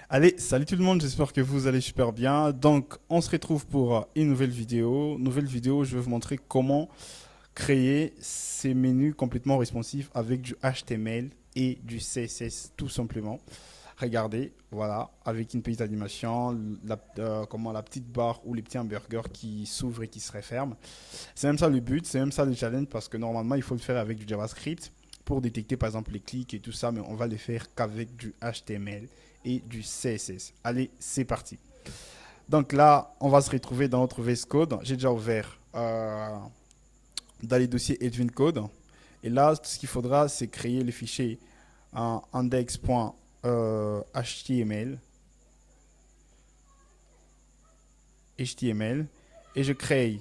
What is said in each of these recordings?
Allez, salut tout le monde, j'espère que vous allez super bien. Donc, on se retrouve pour une nouvelle vidéo. Nouvelle vidéo, je vais vous montrer comment créer ces menus complètement responsifs avec du HTML et du CSS, tout simplement. Regardez, voilà, avec une petite animation, comment la petite barre ou les petits hamburgers qui s'ouvrent et qui se referment. C'est même ça le but, c'est même ça le challenge parce que normalement, il faut le faire avec du JavaScript pour détecter par exemple les clics et tout ça, mais on va le faire qu'avec du HTML et du CSS. Allez, c'est parti. Donc là, on va se retrouver dans notre VS Code. J'ai déjà ouvert dans les dossiers Edwin Code. Et là, ce qu'il faudra, c'est créer le fichier en index.html. HTML. Et je crée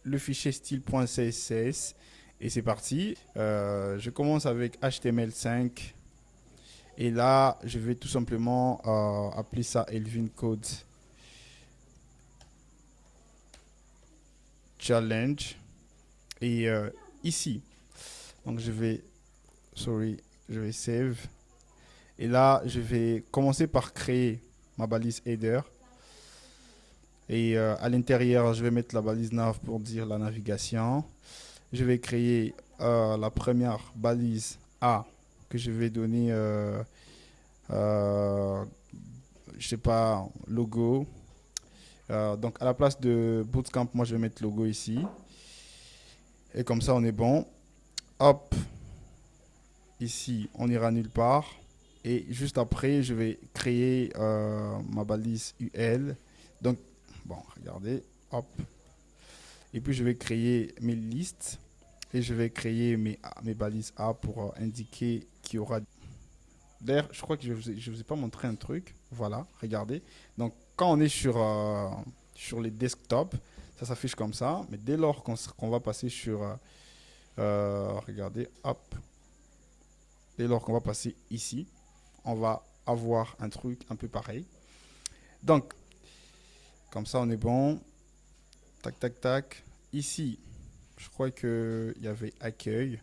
le fichier style.css. Et c'est parti. Je commence avec HTML5. Et là, je vais tout simplement appeler ça Edwin Code Challenge. Et ici, donc je vais save. Et là, je vais commencer par créer ma balise header. Et à l'intérieur, je vais mettre la balise nav pour dire la navigation. Je vais créer la première balise A que je vais donner, je sais pas, logo. Donc à la place de Bootcamp, moi je vais mettre logo ici. Et comme ça, on est bon. Hop, ici, on ira nulle part. Et juste après, je vais créer ma balise UL. Donc, bon, regardez, hop. Et puis, je vais créer mes listes. Et je vais créer mes balises A pour indiquer qu'il y aura... D'ailleurs, je crois que je vous ai pas montré un truc. Voilà, regardez. Donc, quand on est sur les desktops, ça s'affiche comme ça. Mais dès lors qu'on va passer sur... regardez, hop. Dès lors qu'on va passer ici, on va avoir un truc un peu pareil. Donc, comme ça, on est bon. Tac, tac, tac. Ici, je crois qu'il y avait accueil.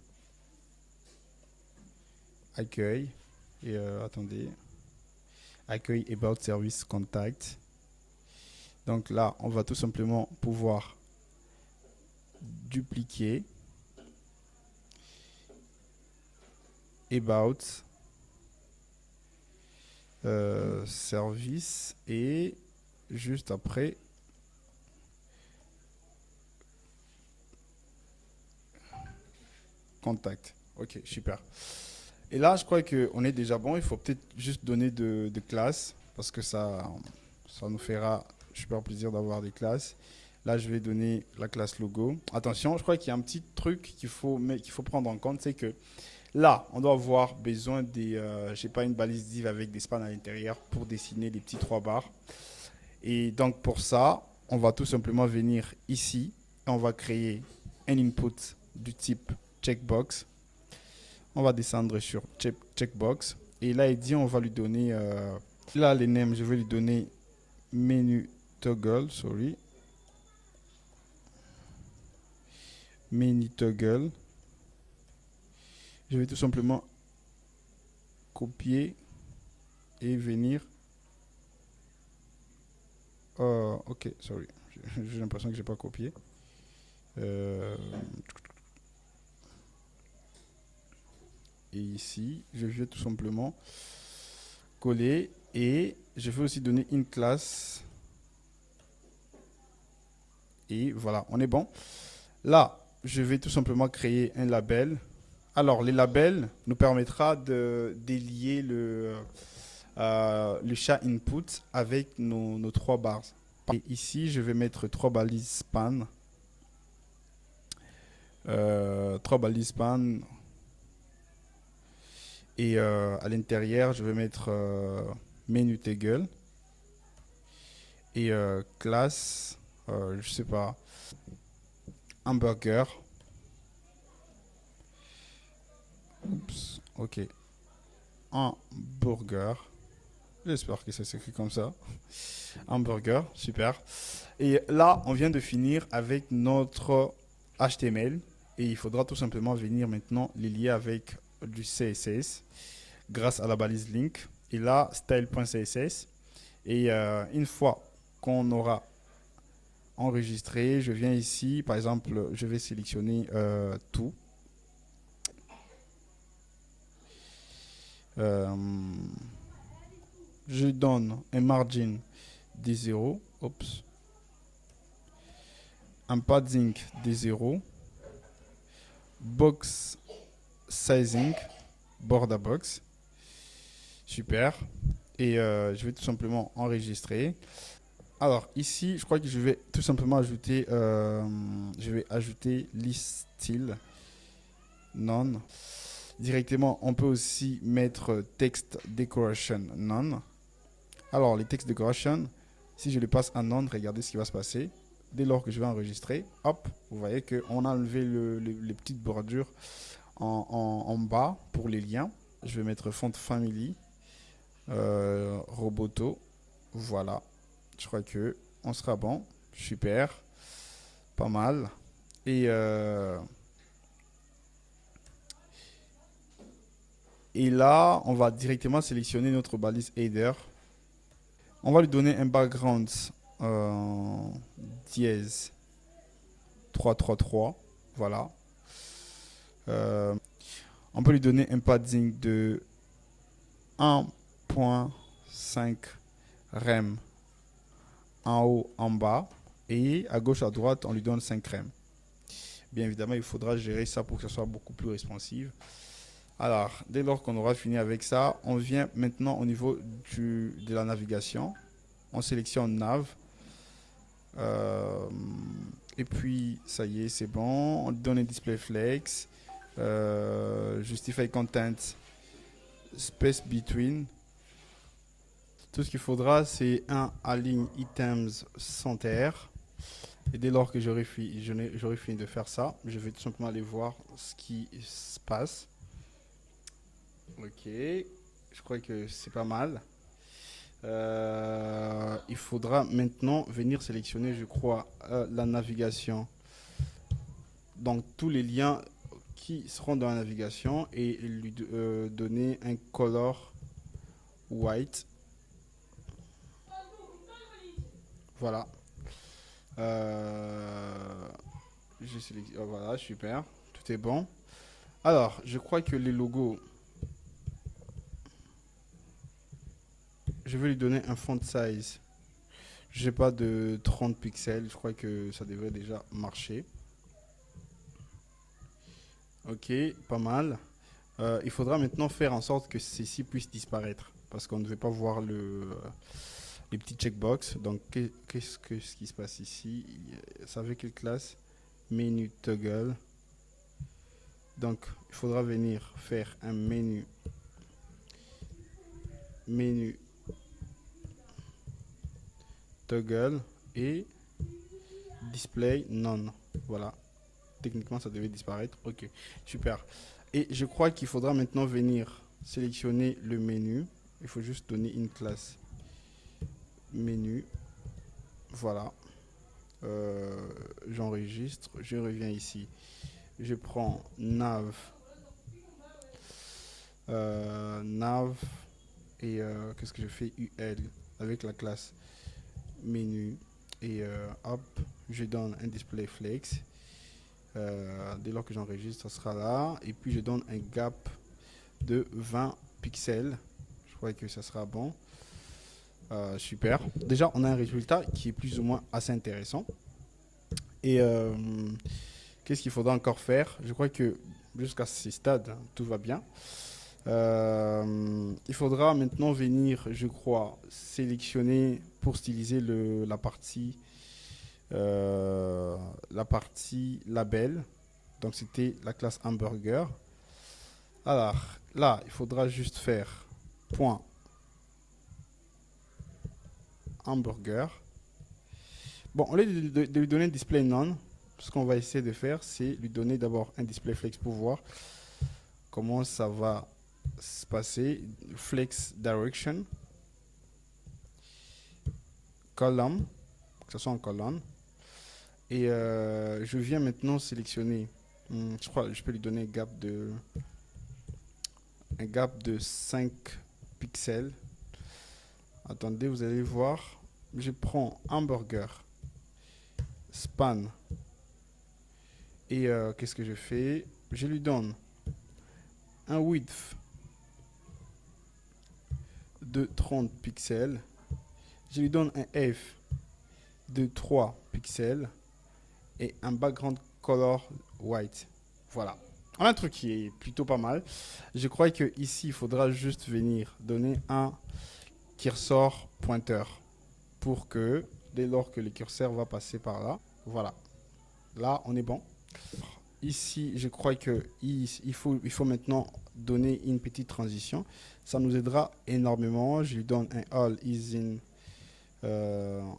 Accueil. Et attendez. Accueil about service contact. Donc là, on va tout simplement pouvoir dupliquer about service et juste après contact. Ok, super. Et là, je crois qu'on est déjà bon. Il faut peut-être juste donner de classes parce que ça nous fera super plaisir d'avoir des classes. Là, je vais donner la classe logo. Attention, je crois qu'il y a un petit truc qu'il faut prendre en compte, c'est que là, on doit avoir besoin des, je sais pas, une balise div avec des spans à l'intérieur pour dessiner des petits trois barres. Et donc pour ça, on va tout simplement venir ici et on va créer un input du type checkbox. On va descendre sur checkbox et là il dit on va lui donner là les names, je vais lui donner menu toggle, menu toggle. Je vais tout simplement copier et venir ok, sorry, j'ai l'impression que j'ai pas copié. Et ici, je vais tout simplement coller et je vais aussi donner une classe. Et voilà, on est bon. Là, je vais tout simplement créer un label. Alors, les labels nous permettra de délier le chat input avec nos trois barres. Et ici, je vais mettre trois balises span. Trois balises span. Et à l'intérieur, je vais mettre menu toggle. Et classe, je sais pas, hamburger. Oups, ok. Hamburger. J'espère que ça s'écrit comme ça. Hamburger, super. Et là, on vient de finir avec notre HTML. Et il faudra tout simplement venir maintenant les lier avec du CSS grâce à la balise link. Et là, style.css. Et une fois qu'on aura enregistré, je viens ici, par exemple, je vais sélectionner tout. Je donne un margin de 0, oups, un padding de 0, box sizing, border box, super, et je vais tout simplement enregistrer. Alors ici, je crois que je vais tout simplement ajouter, je vais ajouter list style none. Directement, on peut aussi mettre text decoration none. Alors les text decoration, si je les passe à none, regardez ce qui va se passer. Dès lors que je vais enregistrer, hop, vous voyez qu'on a enlevé les petites bordures en bas pour les liens. Je vais mettre font family, roboto, voilà. Je crois que on sera bon, super, pas mal. Et là, on va directement sélectionner notre balise header. On va lui donner un background dièse 333. Voilà. On peut lui donner un padding de 1.5 rem en haut, en bas. Et à gauche, à droite, on lui donne 5 rem. Bien évidemment, il faudra gérer ça pour que ce soit beaucoup plus responsive. Alors, dès lors qu'on aura fini avec ça, on vient maintenant au niveau de la navigation. On sélectionne Nav. Et puis, ça y est, c'est bon. On donne un display flex. Justify content. Space between. Tout ce qu'il faudra, c'est un align items center. Et dès lors que j'aurai fini de faire ça, je vais tout simplement aller voir ce qui se passe. Ok, je crois que c'est pas mal. Il faudra maintenant venir sélectionner, je crois, la navigation. Donc tous les liens qui seront dans la navigation et lui donner un color white. Voilà. Voilà, super. Tout est bon. Alors, je crois que les logos, je vais lui donner un font size. J'ai pas de 30 pixels. Je crois que ça devrait déjà marcher. Ok, pas mal. Il faudra maintenant faire en sorte que ceci puisse disparaître. Parce qu'on ne veut pas voir les petits checkbox. Donc, qu'est-ce qui se passe ici? Ça veut quelle classe? Menu toggle. Donc, il faudra venir faire un menu toggle et display none. Voilà. Techniquement, ça devait disparaître. Ok, super. Et je crois qu'il faudra maintenant venir sélectionner le menu. Il faut juste donner une classe menu. Voilà. J'enregistre. Je reviens ici. Je prends nav. Nav. Et qu'est-ce que je fais? UL avec la classe menu. Et hop, je donne un display flex. Dès lors que j'enregistre, ça sera là. Et puis je donne un gap de 20 pixels. Je crois que ça sera bon. Super. Déjà, on a un résultat qui est plus ou moins assez intéressant. Et qu'est-ce qu'il faudra encore faire? Je crois que jusqu'à ce stade, tout va bien. Il faudra maintenant venir, je crois, sélectionner pour styliser la partie label. Donc c'était la classe hamburger. Alors là, il faudra juste faire point hamburger. Bon, au lieu de lui donner un display none, ce qu'on va essayer de faire, c'est lui donner d'abord un display flex pour voir comment ça va se passer. Flex direction, column, que ce soit en colonne. Et je viens maintenant sélectionner, je crois que je peux lui donner un gap de 5 pixels. Attendez, vous allez voir. Je prends hamburger, span. Et qu'est-ce que je fais? Je lui donne un width de 30 pixels. Je lui donne un F de 3 pixels et un background color white. Voilà. On a un truc qui est plutôt pas mal. Je crois que ici, il faudra juste venir donner un cursor pointeur pour que dès lors que le curseur va passer par là, voilà. Là, on est bon. Ici, je crois que il faut maintenant donner une petite transition. Ça nous aidera énormément. Je lui donne un all is in.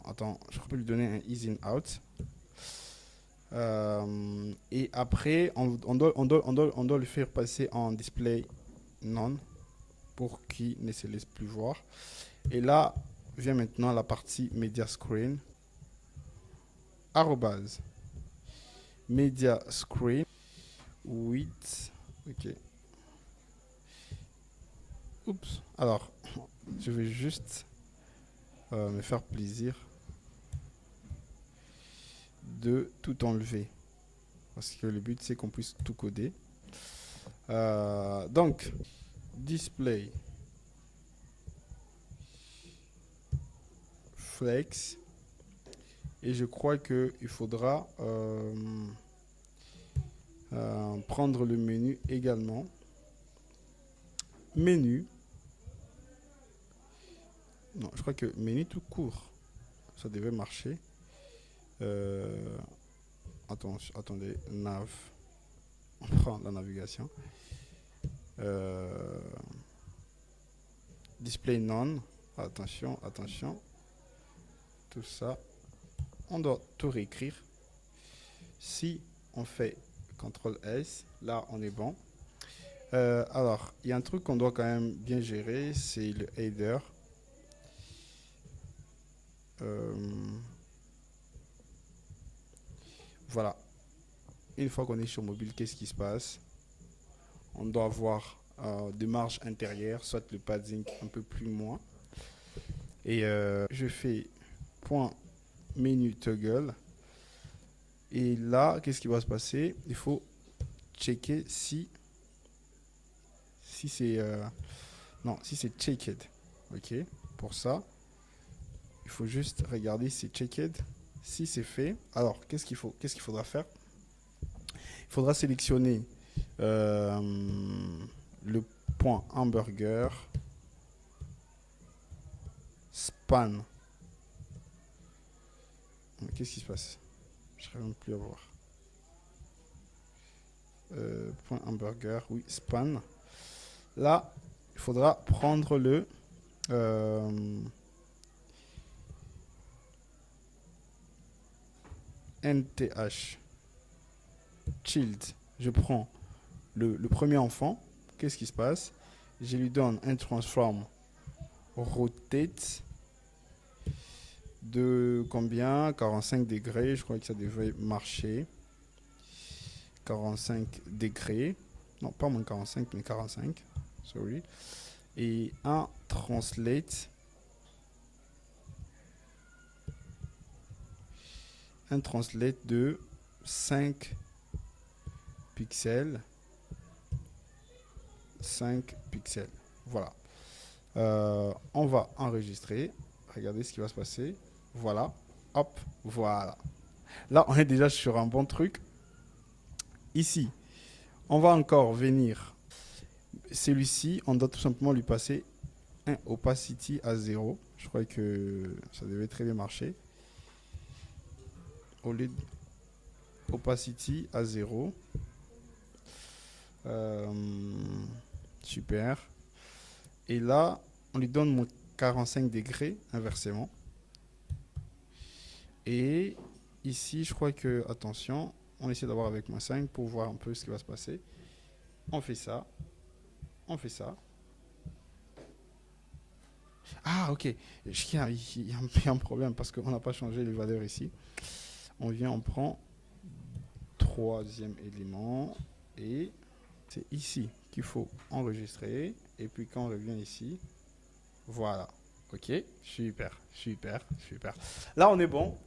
Attends, je peux lui donner un is in out. Et après, on doit le faire passer en display none pour qu'il ne se laisse plus voir. Et là, vient maintenant la partie media screen. Arrobase media screen with. Ok. Oups. Alors, je vais juste me faire plaisir de tout enlever. Parce que le but, c'est qu'on puisse tout coder. Donc, display flex. Et je crois qu'il faudra prendre le menu également. Menu. Non, je crois que menu tout court. Ça devait marcher. Attendez, nav. On prend la navigation. Display none. Attention, attention. Tout ça. On doit tout réécrire. Si on fait CTRL S, là on est bon. Alors, il y a un truc qu'on doit quand même bien gérer, c'est le header. Voilà. Une fois qu'on est sur mobile, qu'est-ce qui se passe? On doit avoir des marges intérieures, soit le padding un peu plus moins. Et je fais point menu toggle. Et là, qu'est-ce qui va se passer? Il faut checker si c'est non, si c'est checked. Ok, pour ça, il faut juste regarder si c'est checked. Si c'est fait, alors qu'est-ce qu'il faudra faire? Il faudra sélectionner le point hamburger span. Qu'est-ce qui se passe? Je ne même plus à voir. Point hamburger, oui, span. Là, il faudra prendre le NTH child. Je prends le premier enfant. Qu'est-ce qui se passe? Je lui donne un transform rotate de combien? 45 degrés. Je crois que ça devrait marcher. 45 degrés. Non, pas moins 45, mais 45. Sorry. Et un translate. Un translate de 5 pixels. 5 pixels. Voilà. On va enregistrer. Regardez ce qui va se passer. Voilà. Hop. Voilà. Là, on est déjà sur un bon truc. Ici, on va encore venir. Celui-ci, on doit tout simplement lui passer un opacity à 0. Je crois que ça devait très bien marcher. Au lieu de opacity à 0. Super. Et là, on lui donne mon 45 degrés inversement. Et ici, je crois que, attention, on essaie d'avoir avec moins 5 pour voir un peu ce qui va se passer. On fait ça. On fait ça. Ah, ok. Il y a un problème parce qu'on n'a pas changé les valeurs ici. On vient, on prend troisième élément et c'est ici qu'il faut enregistrer. Et puis quand on revient ici, Voilà. Ok, super, super, super. Là, on est bon,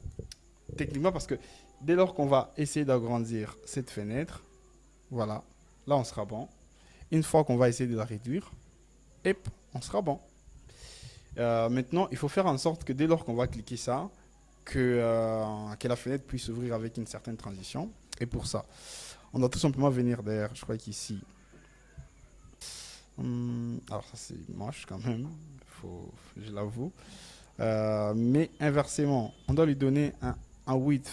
techniquement, parce que dès lors qu'on va essayer d'agrandir cette fenêtre, voilà, là, on sera bon. Une fois qu'on va essayer de la réduire, hop, on sera bon. Maintenant, il faut faire en sorte que dès lors qu'on va cliquer ça, que la fenêtre puisse s'ouvrir avec une certaine transition. Et pour ça, on doit tout simplement venir derrière, je crois qu'ici. Alors ça c'est moche quand même, je l'avoue. Mais inversement, on doit lui donner un width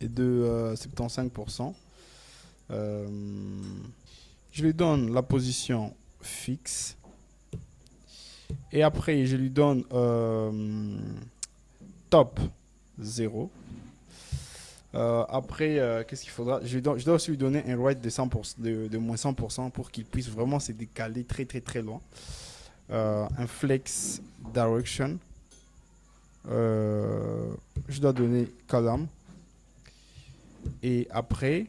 de 75%. Je lui donne la position fixe. Et après, je lui donne top 0. Après, qu'est-ce qu'il faudra? Je dois aussi lui donner un right de, 100%, de moins 100% pour qu'il puisse vraiment se décaler très très très loin. Un flex direction. Je dois donner column. Et après,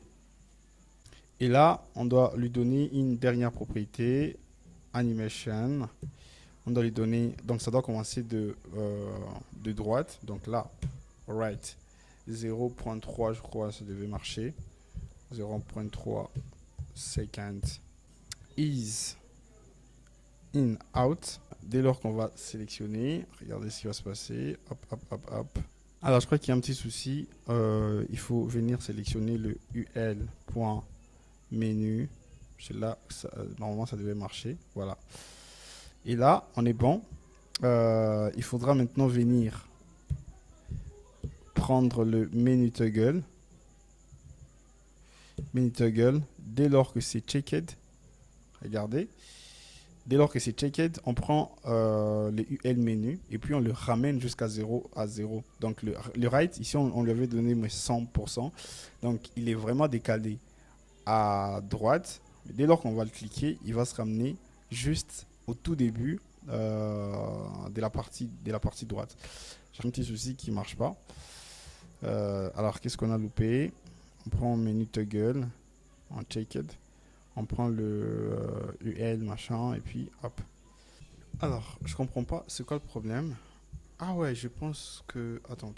et là, on doit lui donner une dernière propriété, animation. On doit lui donner, donc ça doit commencer de droite. Donc là, right 0.3, je crois, ça devait marcher. 0.3 second is in out. Dès lors qu'on va sélectionner, regardez ce qui va se passer. Hop, hop, hop, hop. Alors, je crois qu'il y a un petit souci. Il faut venir sélectionner le ul.menu. Là, normalement, ça devait marcher. Voilà. Et là, on est bon. Il faudra maintenant venir prendre le menu toggle. Menu toggle, dès lors que c'est checked, regardez, dès lors que c'est checked, on prend le UL menu et puis on le ramène jusqu'à 0 à 0. Donc le right, ici on lui avait donné 100%. Donc il est vraiment décalé à droite. Dès lors qu'on va le cliquer, il va se ramener juste au tout début de la partie droite. J'ai un petit souci qui ne marche pas. Alors qu'est-ce qu'on a loupé? On prend menu toggle, en checked, on prend le UL machin et puis hop. Alors je comprends pas, c'est quoi le problème? Ah ouais, je pense que... Attends.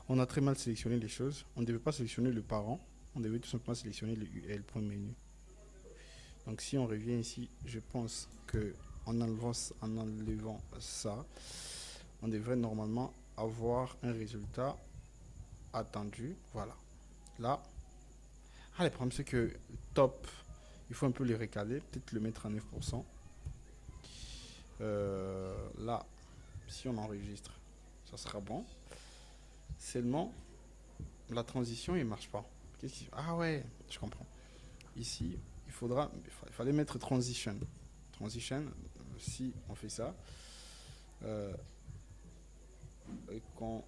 On a très mal sélectionné les choses. On ne devait pas sélectionner le parent, on devait tout simplement sélectionner le UL.menu. Donc si on revient ici, je pense que en enlevant ça, on devrait normalement avoir un résultat attendu. Voilà. Là. Ah, le problème c'est que top, il faut un peu le recaler, peut-être le mettre à 9%. Là, si on enregistre, ça sera bon. Seulement, la transition, il marche pas. Ah ouais, je comprends. Ici, il fallait mettre transition. Transition, si on fait ça, et qu'on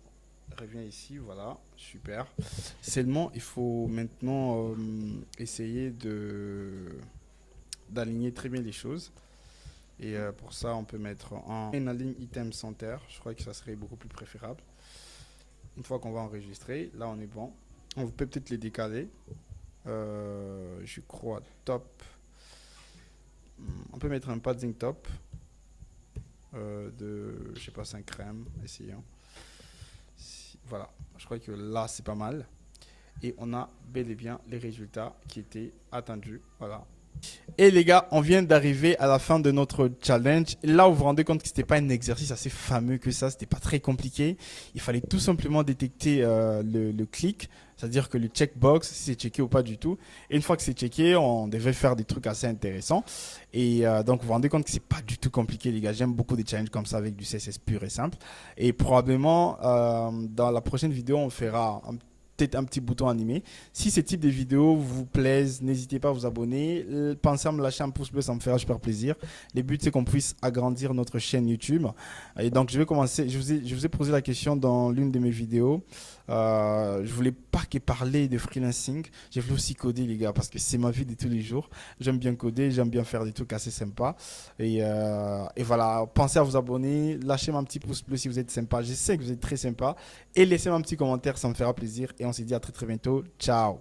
revient ici, voilà, super. Seulement, il faut maintenant essayer d'aligner très bien les choses. Et pour ça, on peut mettre en align item center. Je crois que ça serait beaucoup plus préférable. Une fois qu'on va enregistrer, là on est bon. On peut peut-être les décaler. Je crois top. On peut mettre un padding top de, je sais pas, 5 crèmes. Essayons. Voilà, je crois que là c'est pas mal. Et on a bel et bien les résultats qui étaient attendus. Voilà. Et les gars, on vient d'arriver à la fin de notre challenge. Là, vous vous rendez compte que c'était pas un exercice assez fameux que ça, c'était pas très compliqué. Il fallait tout simplement détecter le clic, c'est-à-dire que le checkbox, si c'est checké ou pas du tout. Et une fois que c'est checké, on devait faire des trucs assez intéressants. Et donc, vous vous rendez compte que c'est pas du tout compliqué, les gars. J'aime beaucoup des challenges comme ça avec du CSS pur et simple. Et probablement, dans la prochaine vidéo, on fera peut-être un petit bouton animé. Si ce type de vidéos vous plaisent, n'hésitez pas à vous abonner. Pensez à me lâcher un pouce bleu, ça me fera super plaisir. Le but, c'est qu'on puisse agrandir notre chaîne YouTube. Et donc, je vais commencer. Je vous ai posé la question dans l'une de mes vidéos. Je voulais pas que parler de freelancing. Je voulais aussi coder, les gars, parce que c'est ma vie de tous les jours. J'aime bien coder, j'aime bien faire des trucs assez sympas. Et voilà, pensez à vous abonner. Lâchez-moi un petit pouce bleu si vous êtes sympa. Je sais que vous êtes très sympa. Et laissez-moi un petit commentaire, ça me fera plaisir. Et on se dit à très très bientôt. Ciao.